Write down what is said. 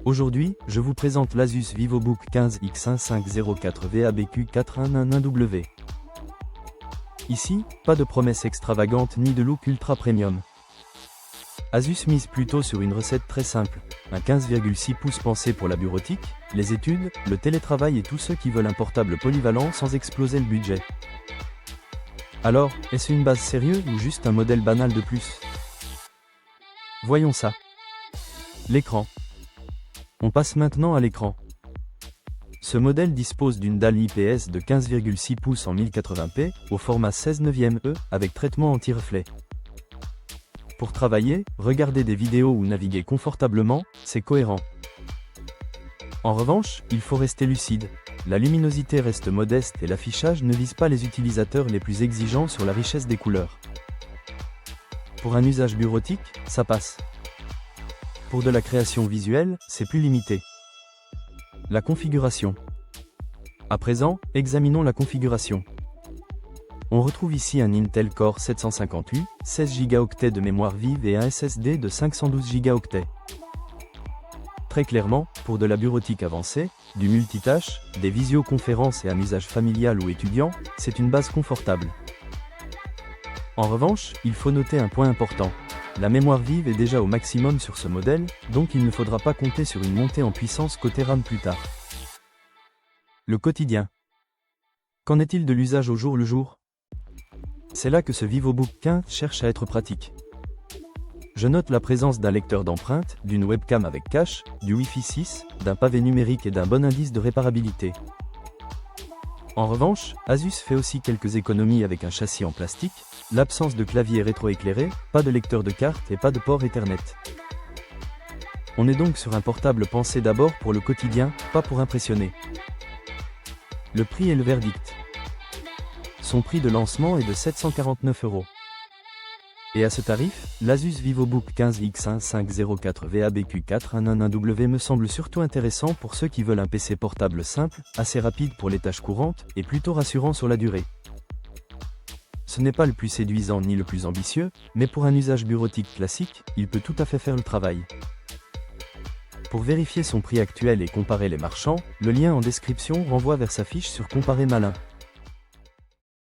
Aujourd'hui, je vous présente l'Asus VivoBook 15X1504 VABQ4111W. Ici, pas de promesses extravagantes ni de look ultra premium. Asus mise plutôt sur une recette très simple, un 15,6 pouces pensé pour la bureautique, les études, le télétravail et tous ceux qui veulent un portable polyvalent sans exploser le budget. Alors, est-ce une base sérieuse ou juste un modèle banal de plus? Voyons ça. L'écran. On passe maintenant à l'écran. Ce modèle dispose d'une dalle IPS de 15,6 pouces en 1080p, au format 16/9e avec traitement anti-reflet. Pour travailler, regarder des vidéos ou naviguer confortablement, c'est cohérent. En revanche, il faut rester lucide. La luminosité reste modeste et l'affichage ne vise pas les utilisateurs les plus exigeants sur la richesse des couleurs. Pour un usage bureautique, ça passe. Pour de la création visuelle, c'est plus limité. La configuration. À présent, examinons la configuration. On retrouve ici un Intel Core 750U, 16 Go de mémoire vive et un SSD de 512 Go. Très clairement, pour de la bureautique avancée, du multitâche, des visioconférences et un usage familial ou étudiant, c'est une base confortable. En revanche, il faut noter un point important. La mémoire vive est déjà au maximum sur ce modèle, donc il ne faudra pas compter sur une montée en puissance côté RAM plus tard. Le quotidien. Qu'en est-il de l'usage au jour le jour? C'est là que ce VivoBook 15 cherche à être pratique. Je note la présence d'un lecteur d'empreintes, d'une webcam avec cache, du Wi-Fi 6, d'un pavé numérique et d'un bon indice de réparabilité. En revanche, Asus fait aussi quelques économies avec un châssis en plastique, l'absence de clavier rétroéclairé, pas de lecteur de carte et pas de port Ethernet. On est donc sur un portable pensé d'abord pour le quotidien, pas pour impressionner. Le prix est le verdict. Son prix de lancement est de 749 €. Et à ce tarif, l'Asus VivoBook 15X1504 VABQ4111W me semble surtout intéressant pour ceux qui veulent un PC portable simple, assez rapide pour les tâches courantes, et plutôt rassurant sur la durée. Ce n'est pas le plus séduisant ni le plus ambitieux, mais pour un usage bureautique classique, il peut tout à fait faire le travail. Pour vérifier son prix actuel et comparer les marchands, le lien en description renvoie vers sa fiche sur Comparer Malin.